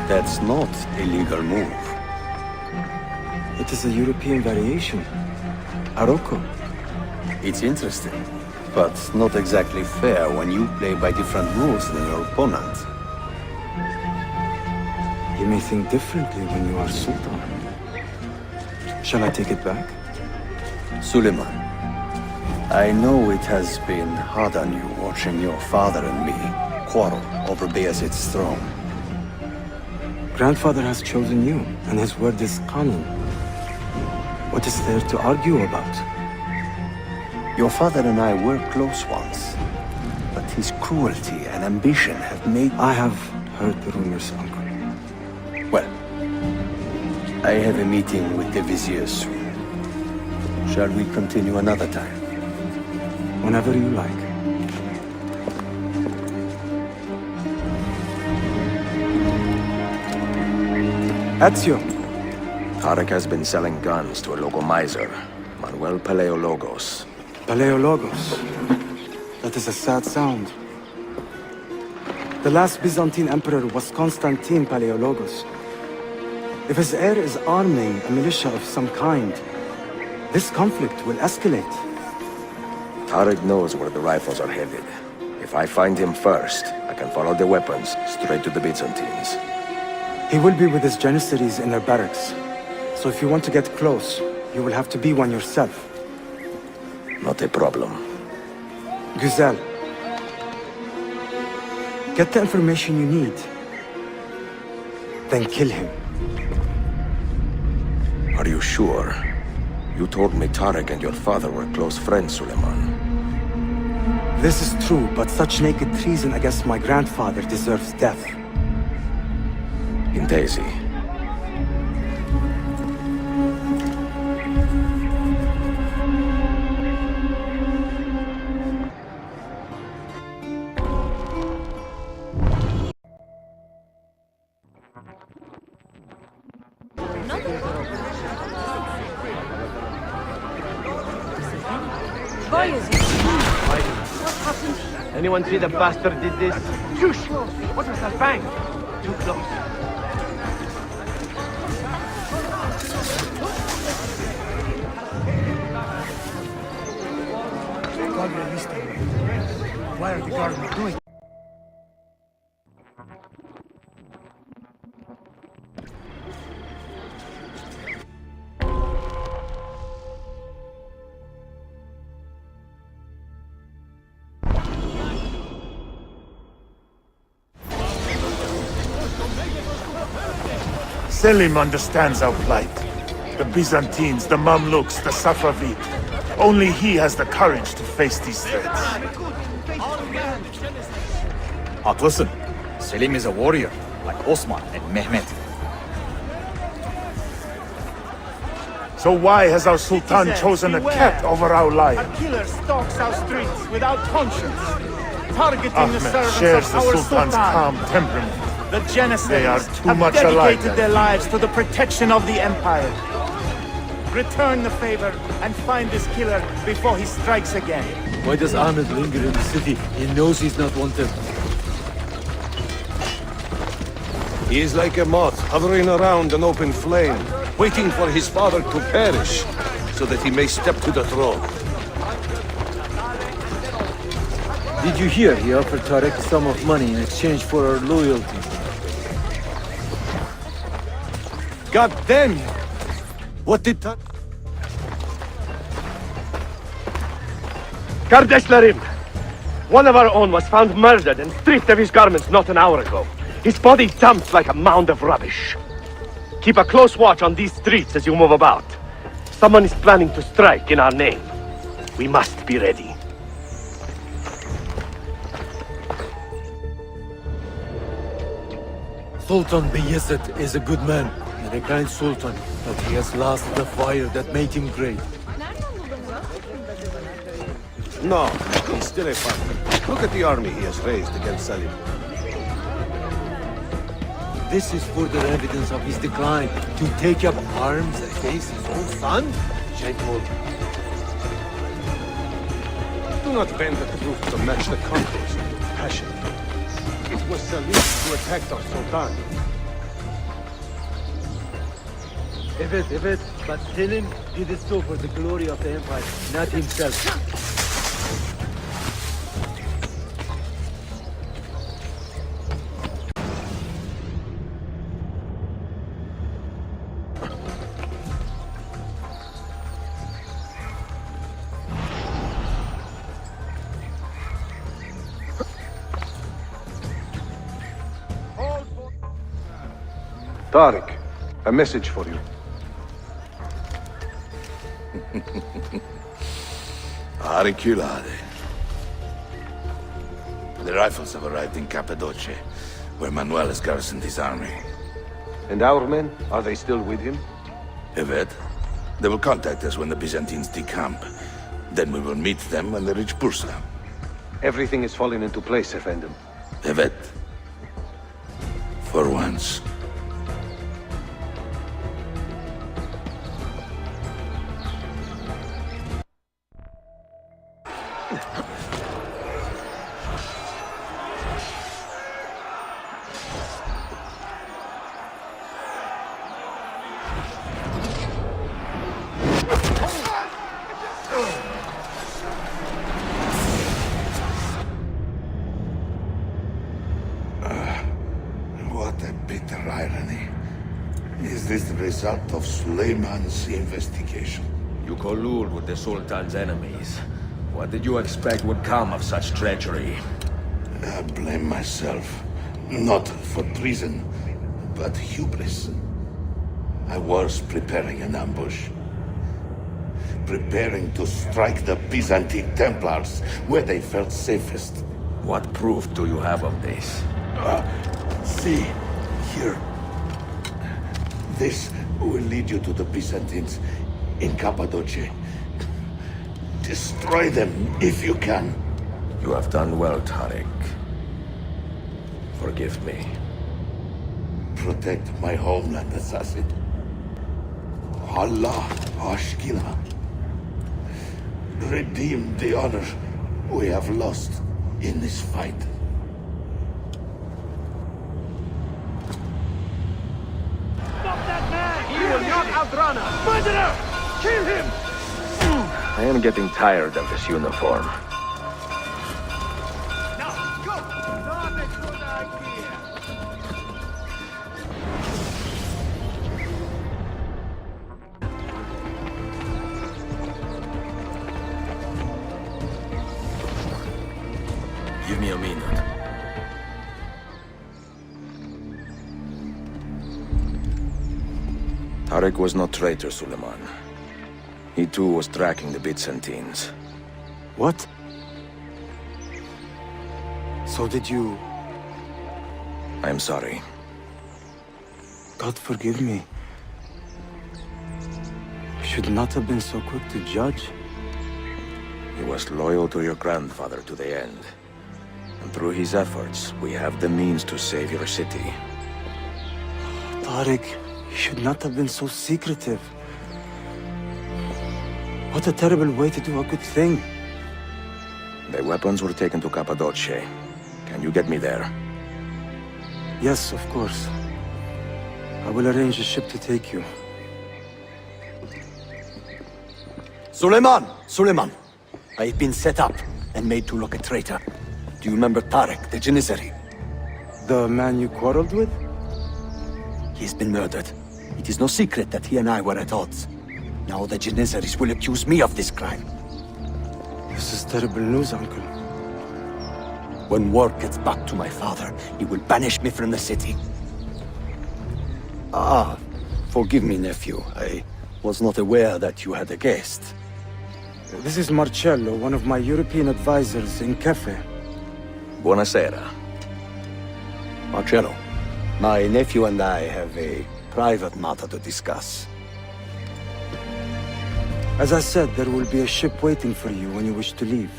That's not a legal move. It is a European variation. Aroko. It's interesting, but not exactly fair when you play by different rules than your opponent. You may think differently when you are Sultan. Shall I take it back? Suleiman, I know it has been hard on you watching your father and me quarrel over Bayezid's throne. Grandfather has chosen you, and his word is Qanun. What is there to argue about? Your father and I were close once, but his cruelty and ambition have made... I have heard the rumors, Uncle. Well, I have a meeting with the Vizier soon. Shall we continue another time? Whenever you like. Ezio. Tarek has been selling guns to a local miser, Manuel Paleologos. Paleologos. That is a sad sound. The last Byzantine emperor was Constantine Paleologos. If his heir is arming a militia of some kind, this conflict will escalate. Tarek knows where the rifles are headed. If I find him first, I can follow the weapons straight to the Byzantines. He will be with his Janissaries in their barracks. So if you want to get close, you will have to be one yourself. Not a problem. Güzel. Get the information you need. Then kill him. Are you sure? You told me Tarek and your father were close friends, Suleiman. This is true, but such naked treason against my grandfather deserves death. In Daisy. Anyone see the bastard did this? Too slow! What was that bang? Too close. Why are the guards not doing? Selim understands our plight. The Byzantines, the Mamluks, the Safavid. Only he has the courage to face these threats. Haklısın. Selim is a warrior, like Osman and Mehmet. So why has our Sultan chosen a cat over our lion? A killer stalks our streets without conscience, targeting the Ahmed servants shares of the our Sultan's Sultan. calm temperament. The Janissaries They are too have much dedicated alike. their lives to the protection of the Empire. Return the favor and find this killer before he strikes again. Why does Ahmed linger in the city? He knows he's not wanted. He is like a moth hovering around an open flame, waiting for his father to perish, so that he may step to the throne. Did you hear he offered Tarek a sum of money in exchange for our loyalty? God damn you! What did Kardeşlerim! One of our own was found murdered and stripped of his garments not an hour ago. His body dumped like a mound of rubbish. Keep a close watch on these streets as you move about. Someone is planning to strike in our name. We must be ready. Sultan Bayezid is a good man and a kind sultan, but he has lost the fire that made him great. No, he's still a fighter. Look at the army he has raised against Selim. this is further evidence of his decline. To take up arms against his own son? Gentle. Do not bend the truth to match the conquerors of your passion. It was Salim who attacked our Sultan. Evet, but Selim did it so for the glory of the Empire, not himself. Tariq, a message for you. Auriculade. The rifles have arrived in Cappadocia, where Manuel has garrisoned his army. And our men, are they still with him? Evet. They will contact us when the Byzantines decamp. Then we will meet them when they reach Bursa. Everything is falling into place, Effendim. Evet. For once. What a bitter irony. Is this the result of Suleiman's investigation? You collude with the Sultan's enemies. What did you expect would come of such treachery? I blame myself. Not for treason, but hubris. I was preparing an ambush. Preparing to strike the Byzantine Templars where they felt safest. What proof do you have of this? See, here. This will lead you to the Byzantines in Cappadocia. Destroy them if you can. You have done well, Tariq. Forgive me. Protect my homeland, assassin. Allah Ashkila. Redeem the honor we have lost in this fight. I am getting tired of this uniform. Give me a minute. Tariq was no traitor, Suleiman. He too was tracking the Byzantines. What? So did you... I am sorry. God forgive me. I should not have been so quick to judge. He was loyal to your grandfather to the end. And through his efforts, we have the means to save your city. Tariq, you should not have been so secretive. What a terrible way to do a good thing. The weapons were taken to Cappadocia. Can you get me there? Yes, of course. I will arrange a ship to take you. Suleiman! Suleiman! I've been set up and made to look a traitor. Do you remember Tariq, the Janissary? The man you quarreled with? He's been murdered. It is no secret that he and I were at odds. Now the Janissaries will accuse me of this crime. This is terrible news, Uncle. When word gets back to my father, he will banish me from the city. Ah, forgive me, nephew. I was not aware that you had a guest. This is Marcello, one of my European advisors in Cafe. Buonasera. Marcello, my nephew and I have a private matter to discuss. As I said, there will be a ship waiting for you when you wish to leave.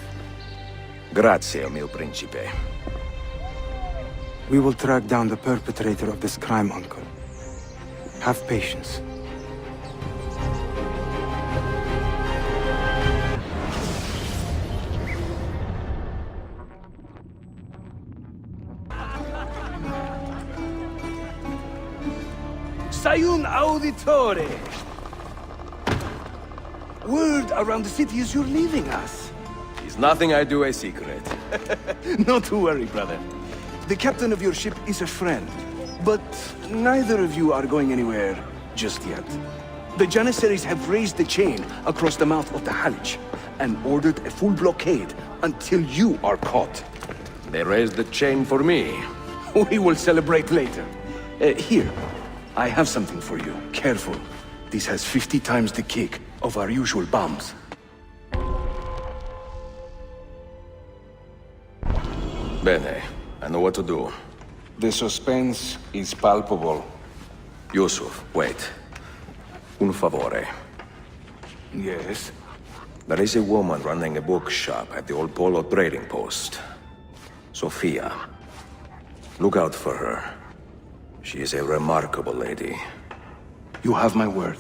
Grazie, mio principe. We will track down the perpetrator of this crime, Uncle. Have patience. Sayun Auditore! Word around the city is you're leaving us. Is nothing I do a secret. Not to worry, brother. The captain of your ship is a friend, but neither of you are going anywhere just yet. The Janissaries have raised the chain across the mouth of the Halych and ordered a full blockade until you are caught. They raised the chain for me. We will celebrate later. Here, I have something for you. Careful. This has 50 times the kick of our usual bombs. Bene, I know what to do. The suspense is palpable. Yusuf, wait. Un favore. Yes? There is a woman running a bookshop at the old Polo trading post. Sophia. Look out for her. She is a remarkable lady. You have my word.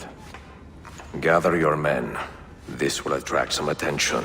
Gather your men. This will attract some attention.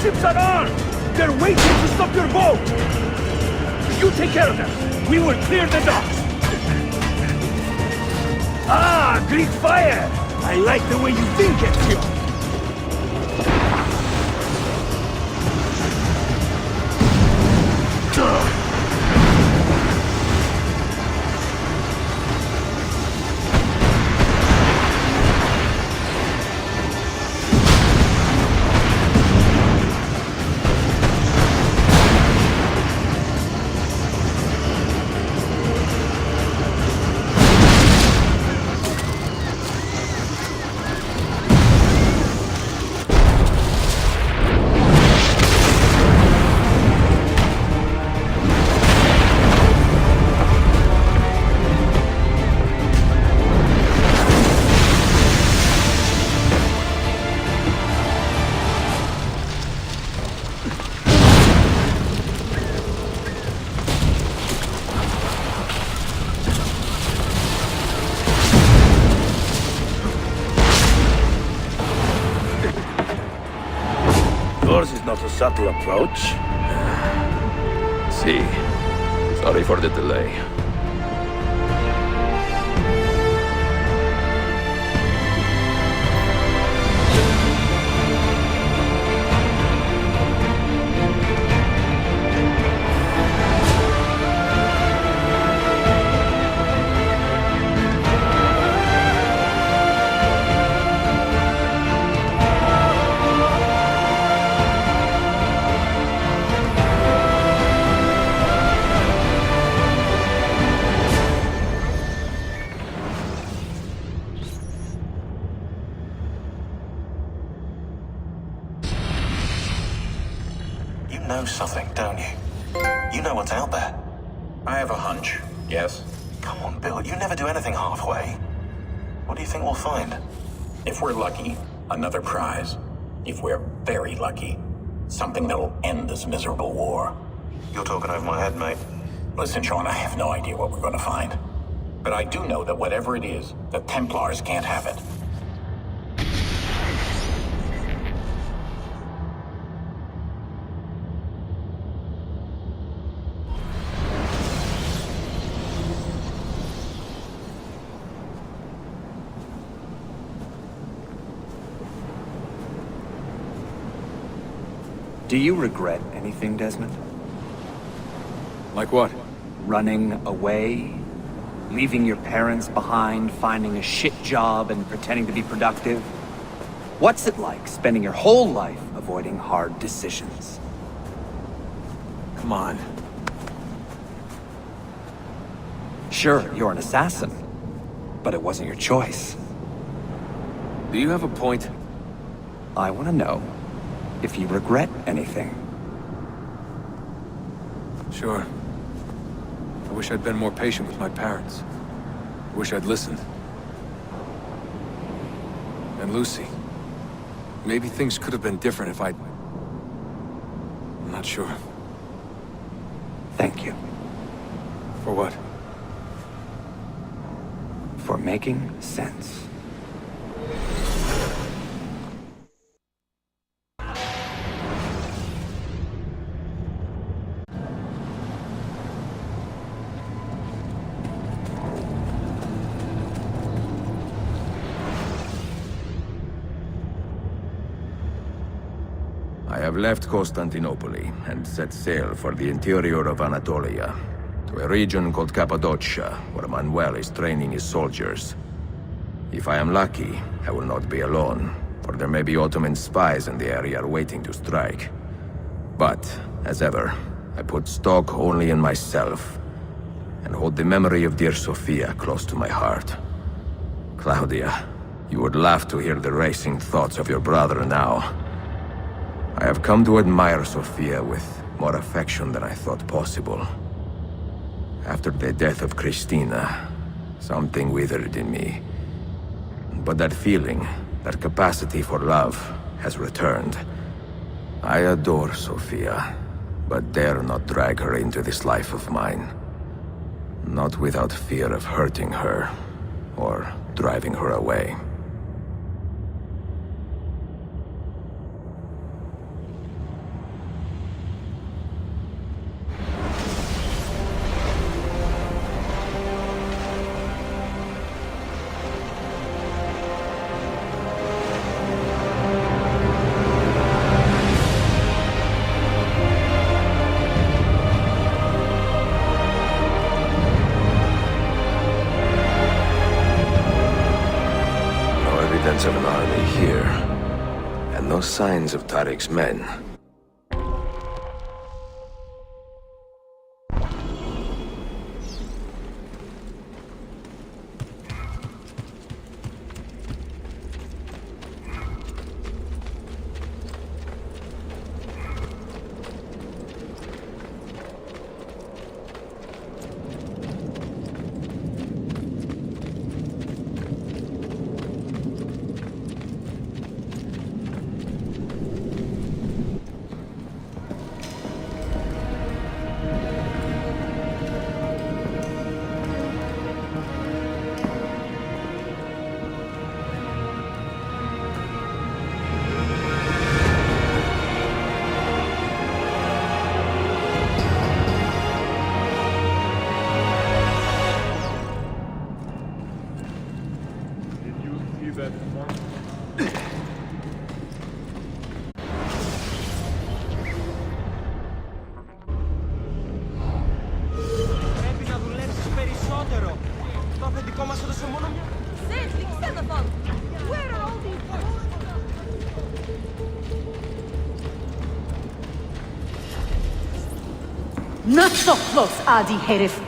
Ships are armed! They're waiting to stop your boat! You take care of them! We will clear the docks! Ah, Greek fire! I like the way you think, Ezio! Yours is not a subtle approach. See. Sorry for the delay. You know something, don't you? You know what's out there. I have a hunch, yes? Come on, Bill, you never do anything halfway. What do you think we'll find? If we're lucky, another prize. If we're very lucky, something that'll end this miserable war. You're talking over my head, mate. Listen, Shaun, I have no idea what we're gonna find. But I do know that whatever it is, the Templars can't have it. Do you regret anything, Desmond? Like what? Running away? Leaving your parents behind, finding a shit job, and pretending to be productive? What's it like spending your whole life avoiding hard decisions? Come on. Sure, you're an assassin, but it wasn't your choice. Do you have a point? I want to know if you regret anything. Sure. I wish I'd been more patient with my parents. I wish I'd listened. And Lucy. Maybe things could have been different if I'd... I'm not sure. Thank you. For what? For making sense. I have left Constantinople and set sail for the interior of Anatolia, to a region called Cappadocia, where Manuel is training his soldiers. If I am lucky, I will not be alone, for there may be Ottoman spies in the area waiting to strike. But, as ever, I put stock only in myself, and hold the memory of dear Sophia close to my heart. Claudia, you would laugh to hear the racing thoughts of your brother now. I have come to admire Sophia with more affection than I thought possible. After the death of Christina, something withered in me. But that feeling, that capacity for love, has returned. I adore Sophia, but dare not drag her into this life of mine. Not without fear of hurting her, or driving her away. Of an army here, and no signs of Tariq's men. Not so close, Adi Herif.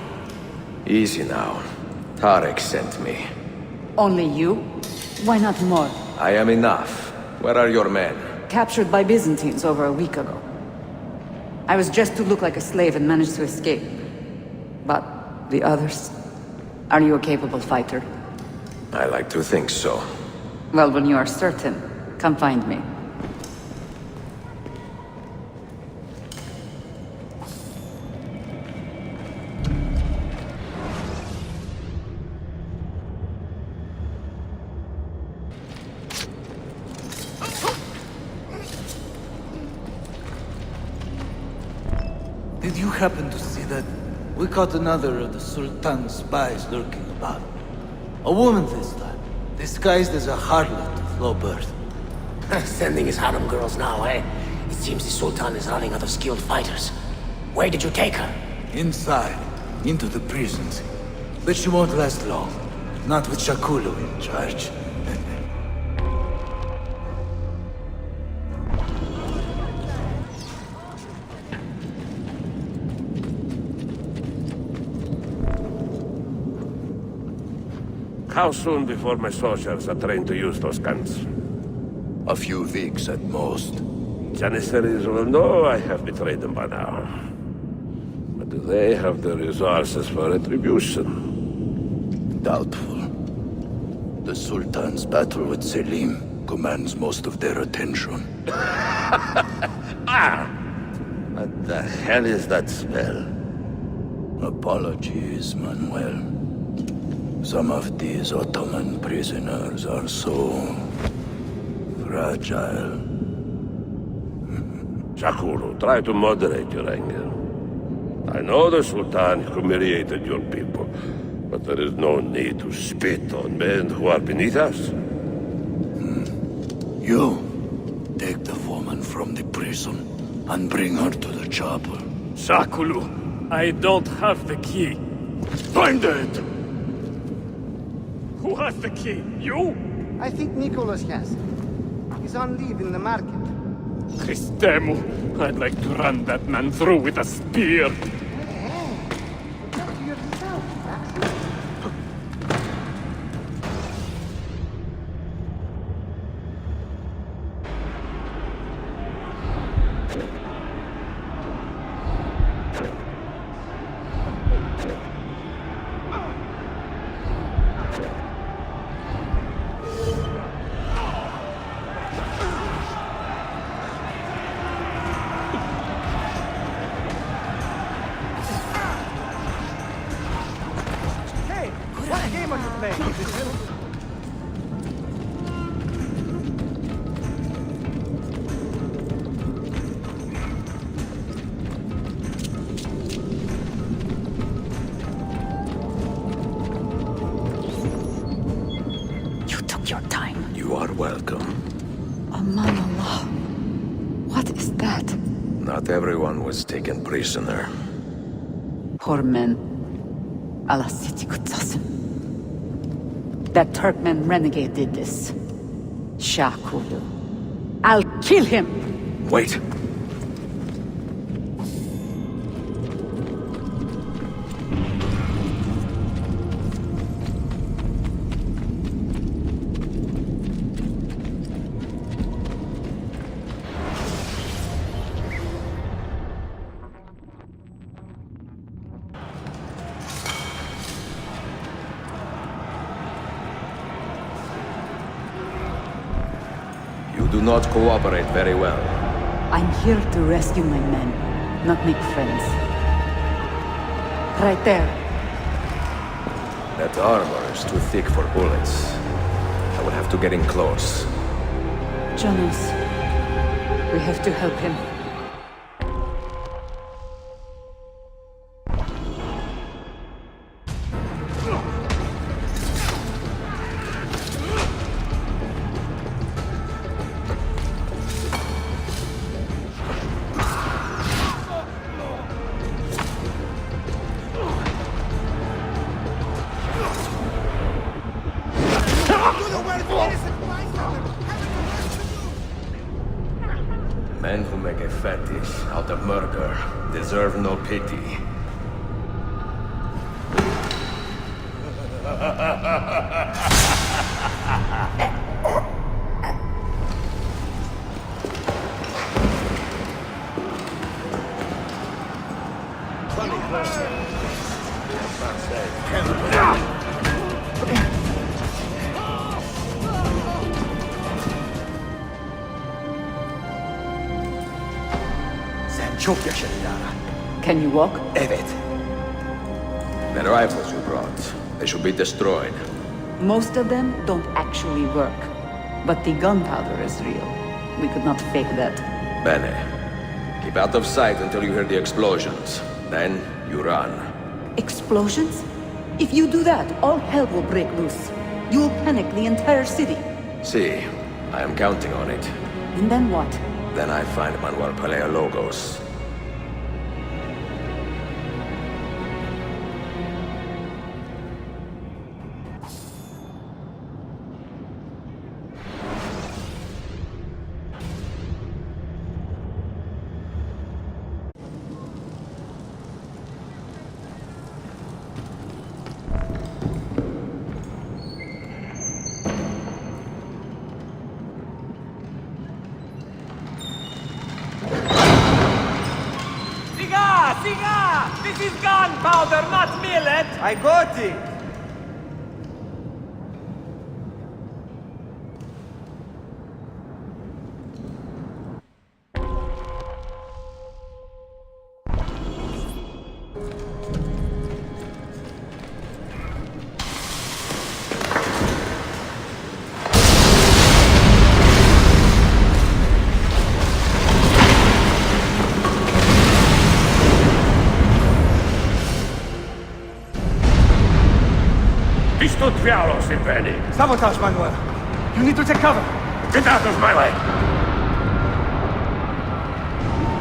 Easy now. Tariq sent me. Only you? Why not more? I am enough. Where are your men? Captured by Byzantines over a week ago. I was dressed to look like a slave and managed to escape. But the others? Are you a capable fighter? I like to think so. Well, when you are certain, come find me. Did you happen to see that? We caught another of the Sultan's spies lurking about. A woman this time, disguised as a harlot of low birth. Sending his harem girls now, eh? It seems the Sultan is running out of skilled fighters. Where did you take her? Inside, into the prisons. But she won't last long. Not with Shakulu in charge. How soon before my soldiers are trained to use those guns? A few weeks at most. Janissaries will know I have betrayed them by now. But do they have the resources for retribution? Doubtful. The Sultan's battle with Selim commands most of their attention. What the hell is that smell? Apologies, Manuel. Some of these Ottoman prisoners are so fragile. Shakulu, try to moderate your anger. I know the Sultan humiliated your people, but there is no need to spit on men who are beneath us. You, take the woman from the prison and bring her to the chapel. Shakulu, I don't have the key. Find it! Who has the key? You? I think Nicholas has. He's on leave in the market. Christemu, I'd like to run that man through with a spear. Hey, look up to yourself, Jackson. Your time. You are welcome. Aman Allah. What is that? Not everyone was taken prisoner. Poor men. Allah City Kutsasım. That Turkmen renegade did this. Shakulu. I'll kill him! Wait! Do not cooperate very well. I'm here to rescue my men, not make friends. Right there. That armor is too thick for bullets. I will have to get in close. Jonas, we have to help him. Men who make a fetish out of murder deserve no pity. Çok yaşa Lara. Can you walk? Evet. The rifles you brought, they should be destroyed. Most of them don't actually work. But the gunpowder is real. We could not fake that. Bene. Keep out of sight until you hear the explosions. Then, you run. Explosions? If you do that, all hell will break loose. You will panic the entire city. See, I am counting on it. And then what? Then I find Manuel Paleologos. I got it! Sabotage, Manuel. You need to take cover. Get out of my way!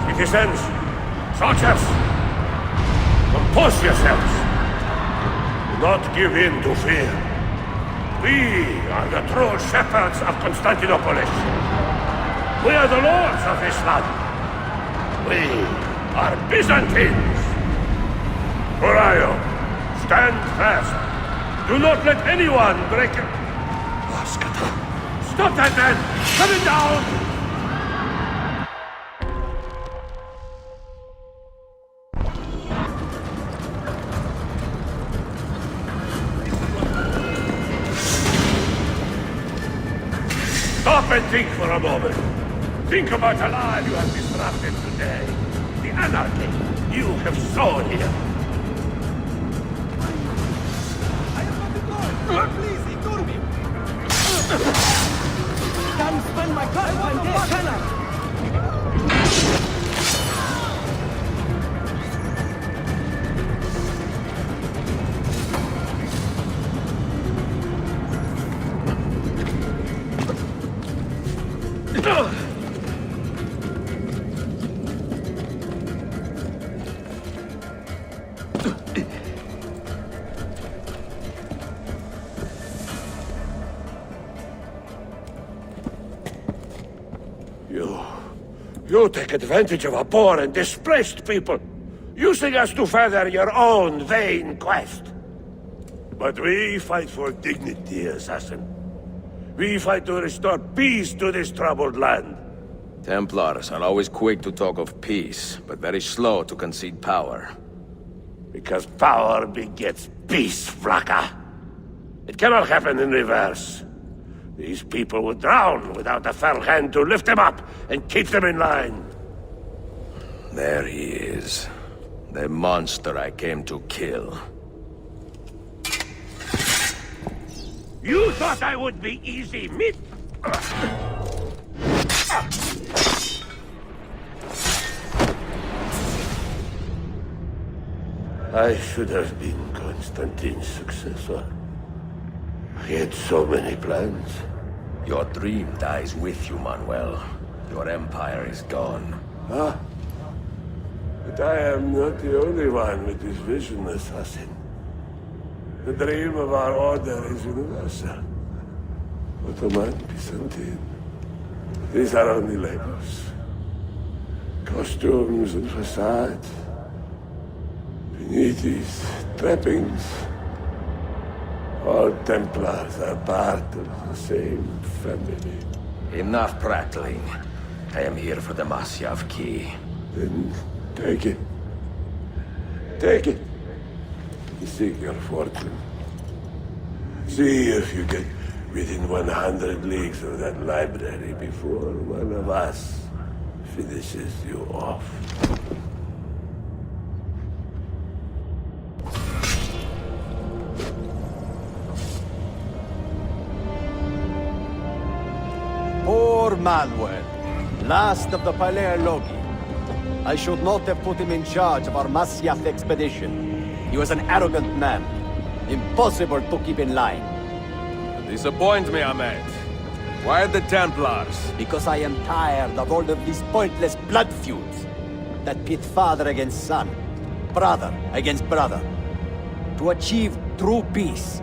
Citizens, soldiers, compose yourselves. Do not give in to fear. We are the true shepherds of Constantinople. We are the lords of this land. We are Byzantines. Uriah, stand fast. Do not let anyone break it. Stop that man! Coming down! Stop and think for a moment. Think about the life you have disrupted today. The anarchy you have sown here. Please, ignore me! Can't spend my time there, can I? You take advantage of a poor and displaced people, using us to further your own vain quest. But we fight for dignity, assassin. We fight to restore peace to this troubled land. Templars are always quick to talk of peace, but very slow to concede power. Because power begets peace, Vlaka. It cannot happen in reverse. These people would drown without a fair hand to lift them up and keep them in line. There he is. The monster I came to kill. You thought I would be easy meat? I should have been Constantine's successor. He had so many plans. Your dream dies with you, Manuel. Your empire is gone. Ah. But I am not the only one with this vision, assassin. The dream of our order is universal. Ottoman, Byzantine. These are only labels. Costumes and facades. Beneath these trappings, all Templars are part of the same family. Enough prattling. I am here for the Masyav key. Then take it. Take it. Seek your fortune. See if you get within 100 leagues of that library before one of us finishes you off. Poor Manuel, last of the Paleologi. I should not have put him in charge of our Masyaf expedition. He was an arrogant man. Impossible to keep in line. Disappoint me, Ahmed. Why the Templars? Because I am tired of all of these pointless blood feuds that pit father against son, brother against brother. To achieve true peace,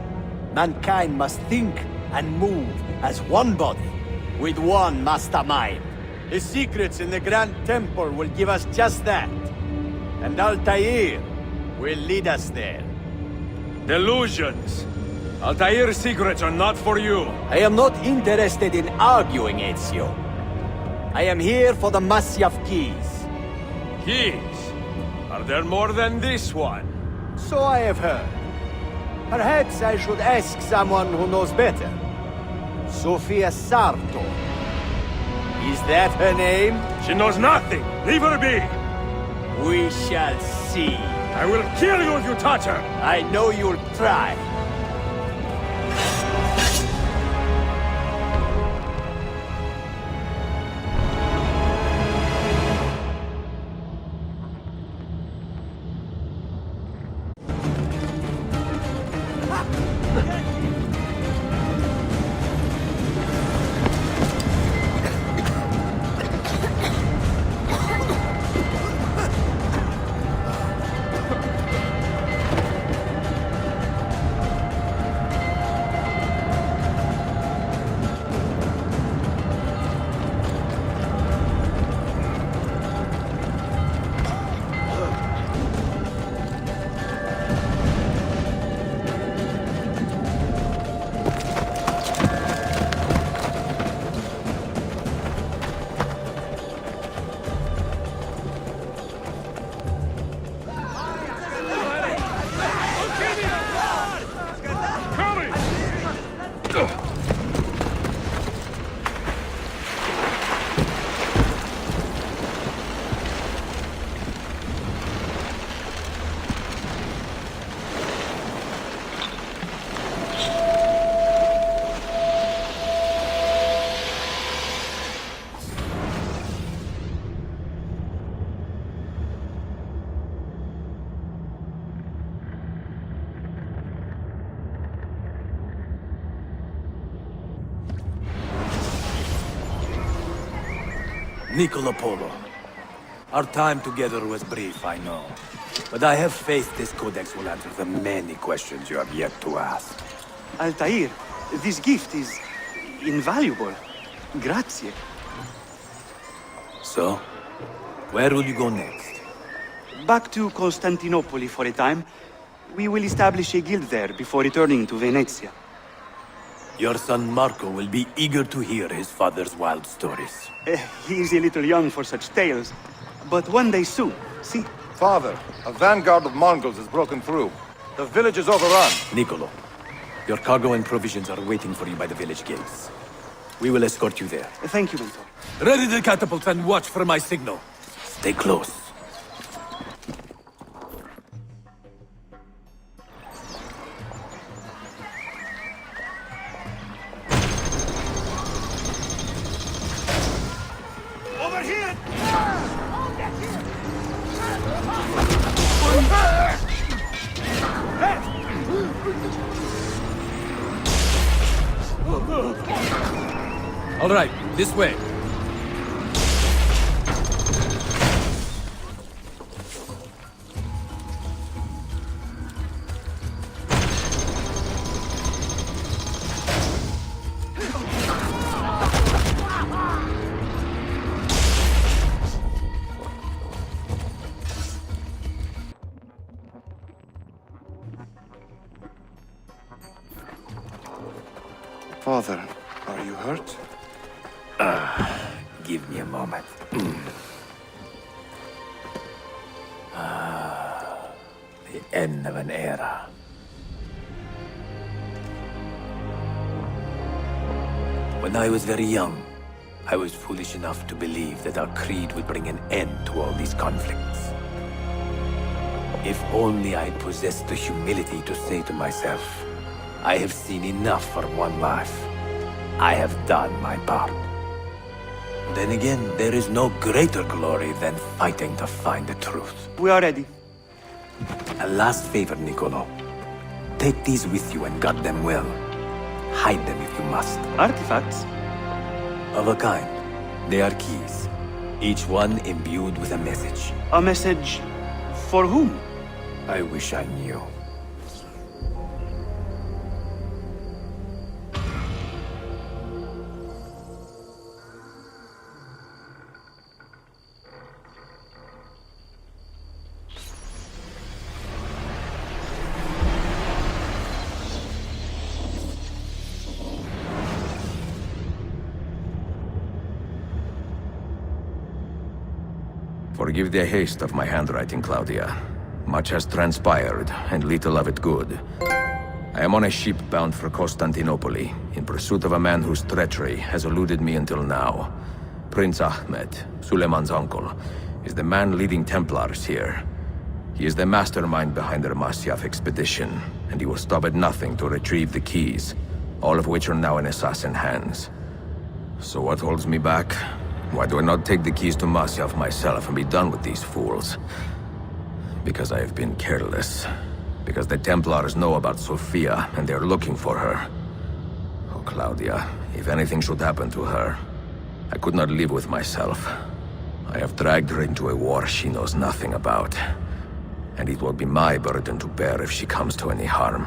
mankind must think and move as one body, with one mastermind. The secrets in the Grand Temple will give us just that. And Altair will lead us there. Delusions! Altair's secrets are not for you. I am not interested in arguing, Ezio. I am here for the Masyaf keys. Keys? Are there more than this one? So I have heard. Perhaps I should ask someone who knows better. Sofia Sarto. Is that her name? She knows nothing! Leave her be! We shall see. I will kill you if you touch her! I know you'll try. Nicola Polo. Our time together was brief, I know. But I have faith this codex will answer the many questions you have yet to ask. Altair, this gift is invaluable. Grazie. So, where will you go next? Back to Constantinople for a time. We will establish a guild there before returning to Venezia. Your son Marco will be eager to hear his father's wild stories. He is a little young for such tales, but one day soon, see? Father, a vanguard of Mongols has broken through. The village is overrun. Niccolo, your cargo and provisions are waiting for you by the village gates. We will escort you there. Thank you, Mentor. Ready the catapults and watch for my signal. Stay close. Over here! All right, this way. Father, are you hurt? Give me a moment. The end of an era. When I was very young, I was foolish enough to believe that our creed would bring an end to all these conflicts. If only I possessed the humility to say to myself, I have seen enough for one life. I have done my part. Then again, there is no greater glory than fighting to find the truth. We are ready. A last favor, Niccolo. Take these with you and guard them well. Hide them if you must. Artifacts? Of a kind. They are keys. Each one imbued with a message. A message for whom? I wish I knew. Forgive the haste of my handwriting, Claudia. Much has transpired, and little of it good. I am on a ship bound for Constantinople, in pursuit of a man whose treachery has eluded me until now. Prince Ahmed, Suleiman's uncle, is the man leading Templars here. He is the mastermind behind the Masyaf expedition, and he will stop at nothing to retrieve the keys, all of which are now in assassin hands. So what holds me back? Why do I not take the keys to Masyaf myself and be done with these fools? Because I have been careless. Because the Templars know about Sophia, and they are looking for her. Oh, Claudia, if anything should happen to her, I could not live with myself. I have dragged her into a war she knows nothing about. And it will be my burden to bear if she comes to any harm.